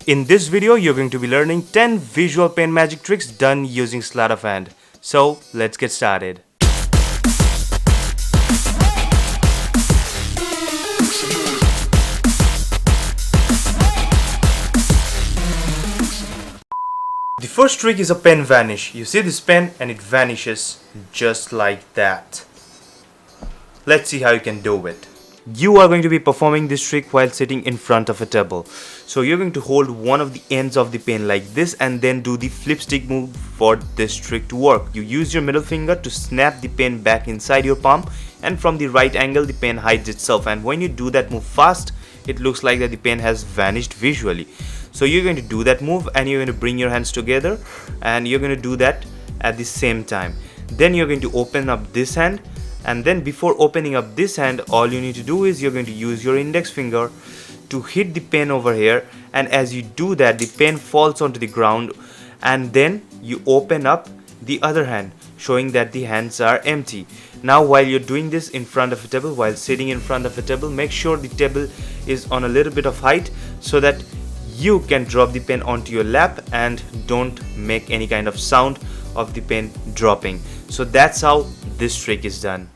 In this video, you're going to be learning 10 visual pen magic tricks done using sleight of hand. So let's get started. The first trick is a pen vanish. You see this pen and it vanishes just like that. Let's see how you can do it. You are going to be performing this trick while sitting in front of a table. So you're going to hold one of the ends of the pen like this and then do the flip stick move for this trick to work. You use your middle finger to snap the pen back inside your palm, and from the right angle the pen hides itself, and when you do that move fast, it looks like that the pen has vanished visually. So you're going to do that move and you're going to bring your hands together and you're going to do that at the same time. Then you're going to open up this hand, and then before opening up this hand, all you need to do is you're going to use your index finger to hit the pen over here, and as you do that the pen falls onto the ground, and then you open up the other hand, showing that the hands are empty. Now while you're doing this in front of a table, while sitting in front of a table, make sure the table is on a little bit of height so that you can drop the pen onto your lap and don't make any kind of sound of the pen dropping. So that's how this trick is done.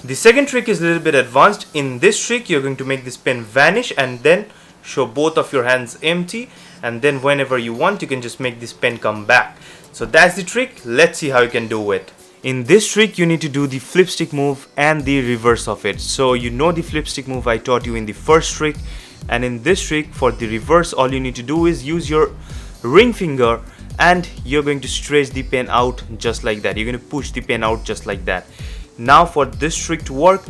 The second trick is a little bit advanced. In this trick, you're going to make this pen vanish and then show both of your hands empty, and then whenever you want, you can just make this pen come back. So that's the trick. Let's see how you can do it. In this trick, you need to do the flip stick move and the reverse of it. So you know the flip stick move I taught you in the first trick, and in this trick, for the reverse, all you need to do is use your ring finger and you're going to stretch the pen out just like that. You're going to push the pen out just like that. Now for this trick to work,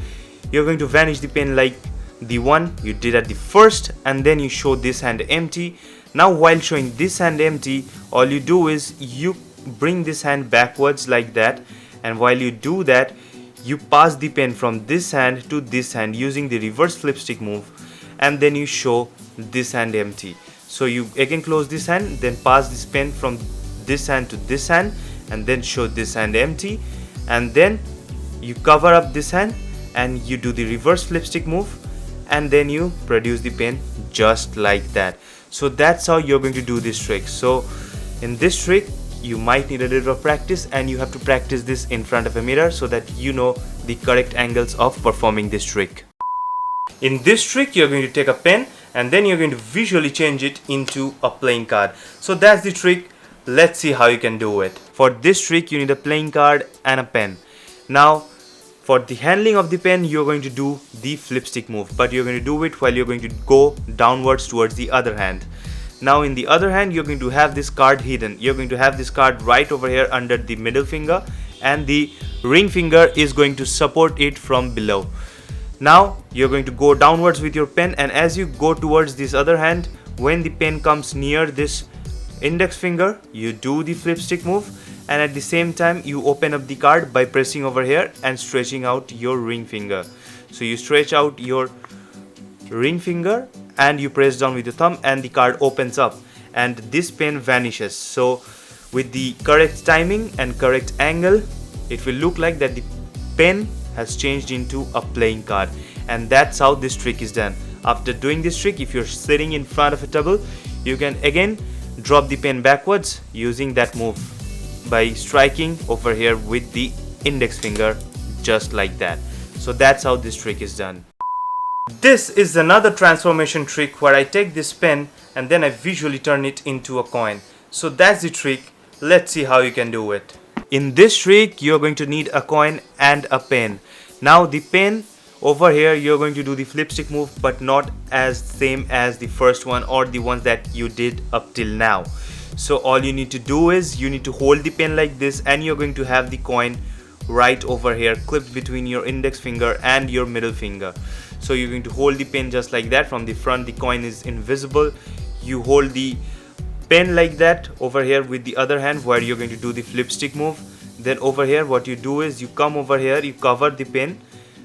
you're going to vanish the pen like the one you did at the first, and then you show this hand empty. Now while showing this hand empty, all you do is you bring this hand backwards like that, and while you do that, you pass the pen from this hand to this hand using the reverse flip stick move, and then you show this hand empty. So you again close this hand, then pass this pen from this hand to this hand, and then show this hand empty, and then you cover up this hand and you do the reverse flip stick move, and then you produce the pen just like that. So that's how you're going to do this trick. So in this trick, you might need a little practice, and you have to practice this in front of a mirror so that you know the correct angles of performing this trick. In this trick, you're going to take a pen and then you're going to visually change it into a playing card. So that's the trick. Let's see how you can do it. For this trick, you need a playing card and a pen. Now for the handling of the pen, you're going to do the flip stick move, but you're going to do it while you're going to go downwards towards the other hand. Now in the other hand, you're going to have this card hidden. You're going to have this card right over here under the middle finger, and the ring finger is going to support it from below. Now you're going to go downwards with your pen, and as you go towards this other hand, when the pen comes near this index finger, you do the flip stick move, and at the same time you open up the card by pressing over here and stretching out your ring finger. So you stretch out your ring finger and you press down with your thumb, and the card opens up and this pen vanishes. So with the correct timing and correct angle, it will look like that the pen has changed into a playing card, and that's how this trick is done. After doing this trick, if you're sitting in front of a table, you can again drop the pen backwards using that move by striking over here with the index finger just like that. So that's how this trick is done. This is another transformation trick where I take this pen and then I visually turn it into a coin. So that's the trick. Let's see how you can do it. In this trick, you're going to need a coin and a pen. Now the pen over here, you're going to do the flip stick move, but not as same as the first one or the ones that you did up till now. So all you need to do is you need to hold the pen like this, and you're going to have the coin right over here clipped between your index finger and your middle finger. So you're going to hold the pen just like that. From the front, the coin is invisible. You hold the pen like that over here with the other hand, where you're going to do the flip stick move. Then over here, what you do is you come over here, you cover the pen.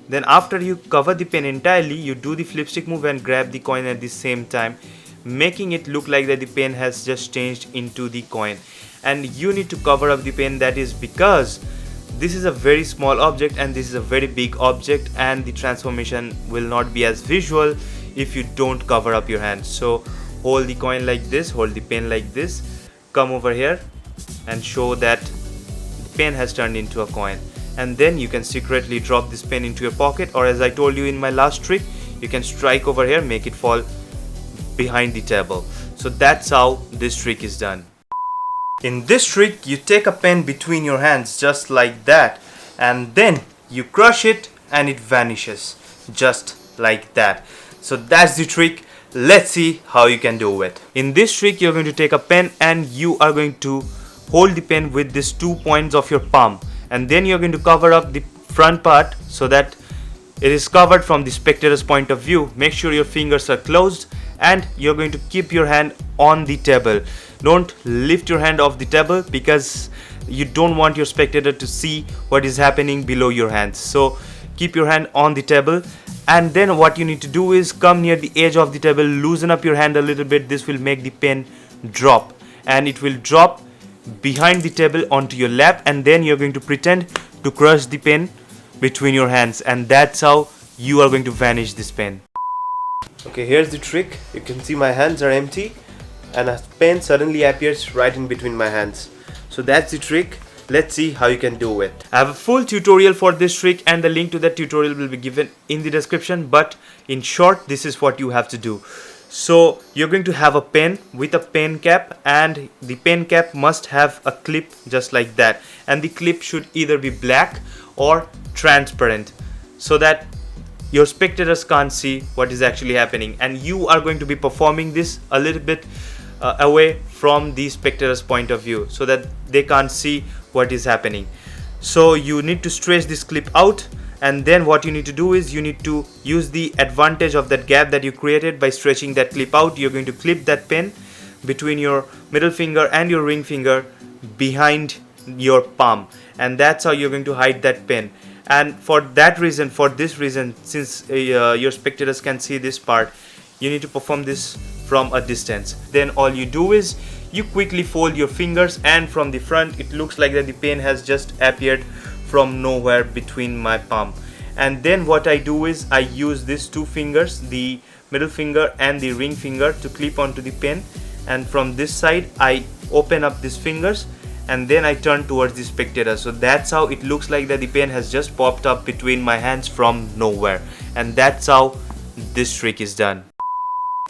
Then after you cover the pen entirely, you do the flip stick move and grab the coin at the same time, making it look like that the pen has just changed into the coin. And you need to cover up the pen. That is because this is a very small object and this is a very big object, and the transformation will not be as visual if you don't cover up your hand. So hold the coin like this, hold the pen like this, come over here and show that the pen has turned into a coin. And then you can secretly drop this pen into your pocket, or as I told you in my last trick, you can strike over here, make it fall behind the table. So that's how this trick is done. In this trick, you take a pen between your hands just like that, and then you crush it and it vanishes just like that. So that's the trick. Let's see how you can do it. In this trick, you're going to take a pen and you are going to hold the pen with these 2 points of your palm, and then you're going to cover up the front part so that it is covered from the spectator's point of view. Make sure your fingers are closed and you're going to keep your hand on the table. Don't lift your hand off the table because you don't want your spectator to see what is happening below your hands. So keep your hand on the table, and then what you need to do is come near the edge of the table, loosen up your hand a little bit. This will make the pen drop, and it will drop behind the table onto your lap, and then you're going to pretend to crush the pen between your hands, and that's how you are going to vanish this pen. Okay, here's the trick. You can see my hands are empty and a pen suddenly appears right in between my hands. So that's the trick. Let's see how you can do it. I have a full tutorial for this trick and the link to that tutorial will be given in the description, but in short, this is what you have to do. So you're going to have a pen with a pen cap, and the pen cap must have a clip just like that, and the clip should either be black or transparent so that your spectators can't see what is actually happening, and you are going to be performing this a little bit away from the spectator's point of view so that they can't see what is happening. So you need to stretch this clip out, and then what you need to do is you need to use the advantage of that gap that you created by stretching that clip out. You're going to clip that pen between your middle finger and your ring finger behind your palm, and that's how you're going to hide that pen. And for this reason, since your spectators can see this part, you need to perform this from a distance. Then all you do is you quickly fold your fingers, and from the front it looks like that the pen has just appeared from nowhere between my palm. And then what I do is I use these 2 fingers, the middle finger and the ring finger, to clip onto the pen, and from this side I open up these fingers and then I turn towards the spectator. So that's how it looks like that the pen has just popped up between my hands from nowhere, and that's how this trick is done.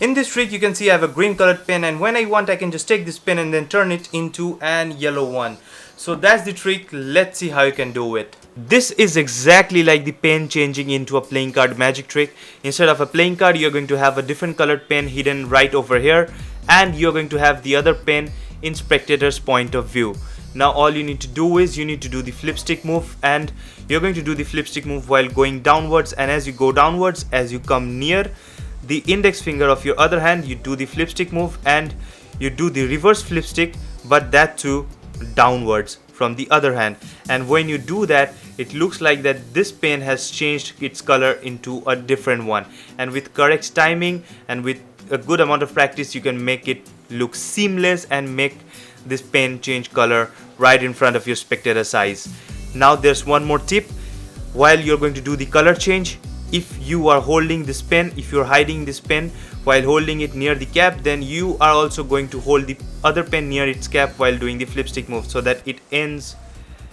In this trick, you can see I have a green colored pen, and when I want I can just take this pen and then turn it into an yellow one. So that's the trick. Let's see how you can do it. This is exactly like the pen changing into a playing card magic trick. Instead of a playing card, you're going to have a different colored pen hidden right over here, and you're going to have the other pen in spectator's point of view. Now all you need to do is you need to do the flip stick move, and you're going to do the flip stick move while going downwards, and as you go downwards, as you come near the index finger of your other hand, you do the flip stick move and you do the reverse flip stick, but that too downwards from the other hand. And when you do that, it looks like that this pen has changed its color into a different one, and with correct timing and with a good amount of practice, you can make it look seamless and make this pen change color right in front of your spectator's eyes. Now there's one more tip. While you're going to do the color change, if you are holding this pen, if you're hiding this pen while holding it near the cap, then you are also going to hold the other pen near its cap while doing the flip stick move so that it ends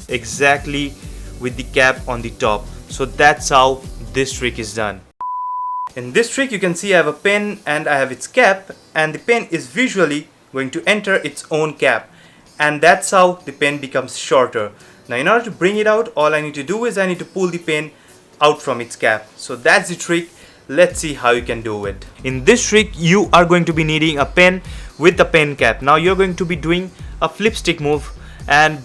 exactly with the cap on the top. So that's how this trick is done. In this trick, you can see I have a pen and I have its cap, and the pen is visually going to enter its own cap, and that's how the pen becomes shorter. Now in order to bring it out, all I need to do is I need to pull the pen out from its cap. So that's the trick. Let's see how you can do it. In this trick, you are going to be needing a pen with a pen cap. Now you're going to be doing a flip stick move, and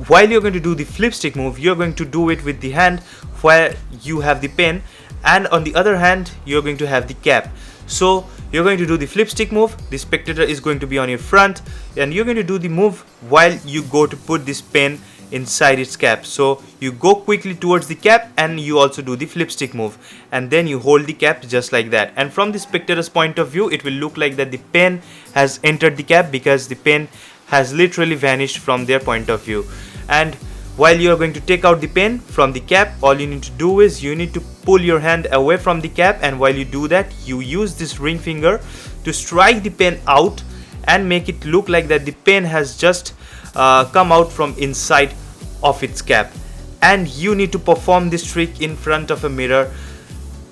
while you're going to do the flip stick move, you're going to do it with the hand where you have the pen, and on the other hand you're going to have the cap. So you're going to do the flip stick move, the spectator is going to be on your front, and you're going to do the move while you go to put this pen inside its cap. So you go quickly towards the cap and you also do the flip stick move, and then you hold the cap just like that, and from the spectator's point of view it will look like that the pen has entered the cap because the pen has literally vanished from their point of view. And while you are going to take out the pen from the cap, all you need to do is you need to pull your hand away from the cap, and while you do that you use this ring finger to strike the pen out and make it look like that the pen has just come out from inside of its cap. And you need to perform this trick in front of a mirror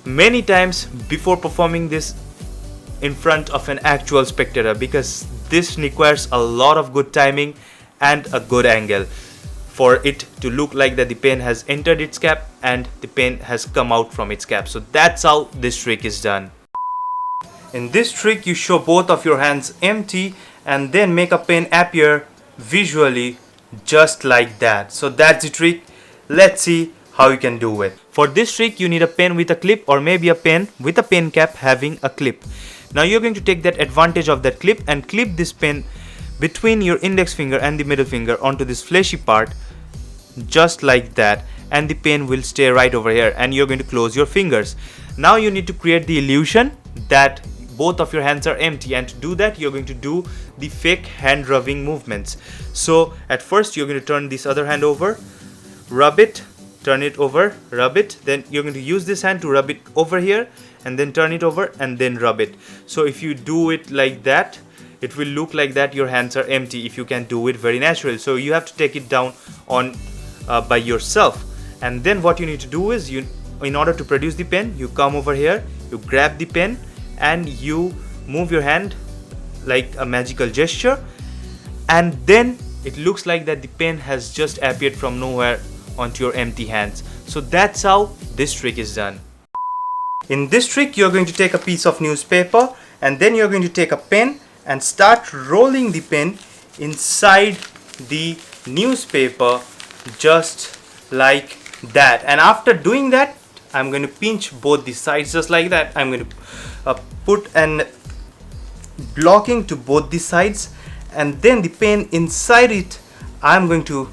many times before performing this in front of an actual spectator, because this requires a lot of good timing and a good angle for it to look like that the pen has entered its cap and the pen has come out from its cap. So that's how this trick is done. In this trick you show both of your hands empty and then make a pen appear visually just like that. So that's the trick. Let's see how you can do it. For this trick you need a pen with a clip, or maybe a pen with a pen cap having a clip. Now you're going to take that advantage of that clip and clip this pen between your index finger and the middle finger onto this fleshy part just like that, and the pen will stay right over here, and you're going to close your fingers. Now you need to create the illusion that both of your hands are empty, and to do that you're going to do the fake hand rubbing movements. So at first you're going to turn this other hand over, rub it, turn it over, rub it, then you're going to use this hand to rub it over here and then turn it over and then rub it. So if you do it like that, it will look like that your hands are empty if you can do it very naturally. So you have to take it down on by yourself. And then what you need to do is, in order to produce the pen, you come over here, you grab the pen and you move your hand like a magical gesture, and then it looks like that the pen has just appeared from nowhere onto your empty hands. So that's how this trick is done. In this trick you're going to take a piece of newspaper and then you're going to take a pen and start rolling the pen inside the newspaper just like that. And after doing that, I'm going to pinch both the sides just like that. I'm going to put an blocking to both the sides, and then the pen inside it, I'm going to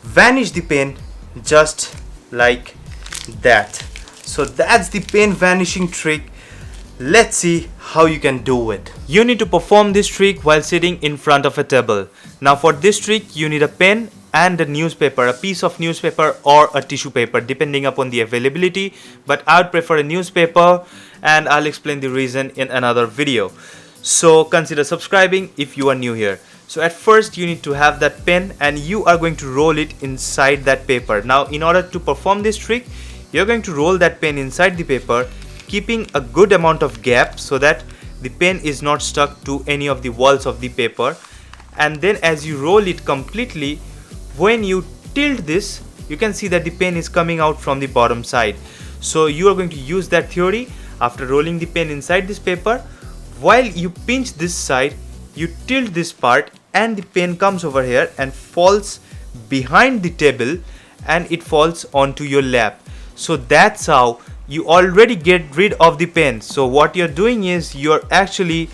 vanish the pen just like that. So that's the pen vanishing trick. Let's see how you can do it. You need to perform this trick while sitting in front of a table. Now for this trick you need a pen and a newspaper, a piece of newspaper or a tissue paper depending upon the availability, but I would prefer a newspaper, and I'll explain the reason in another video. So consider subscribing if you are new here. So at first you need to have that pen and you are going to roll it inside that paper. Now in order to perform this trick, you're going to roll that pen inside the paper, keeping a good amount of gap so that the pen is not stuck to any of the walls of the paper. And then as you roll it completely, when you tilt this, you can see that the pen is coming out from the bottom side. So you are going to use that theory. After rolling the pen inside this paper, while you pinch this side, you tilt this part and the pen comes over here and falls behind the table and it falls onto your lap. So that's how you already get rid of the pen. So what you're doing is you're actually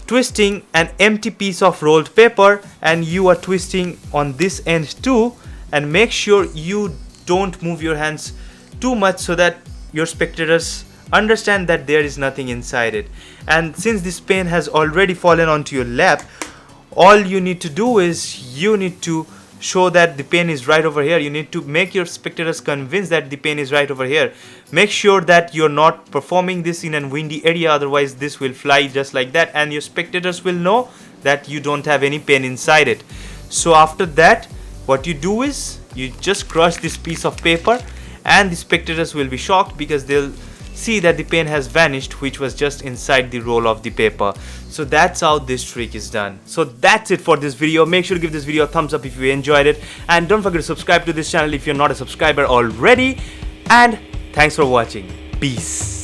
twisting an empty piece of rolled paper, and you are twisting on this end too, and make sure you don't move your hands too much so that your spectators understand that there is nothing inside it. And since this pen has already fallen onto your lap, all you need to do is you need to show that the pen is right over here. You need to make your spectators convinced that the pen is right over here. Make sure that you're not performing this in a windy area, otherwise this will fly just like that and your spectators will know that you don't have any pen inside it. So after that, what you do is you just crush this piece of paper and the spectators will be shocked because they'll see that the pen has vanished, which was just inside the roll of the paper. So that's how this trick is done. So that's it for this video. Make sure to give this video a thumbs up if you enjoyed it, and don't forget to subscribe to this channel if you're not a subscriber already. And thanks for watching. Peace.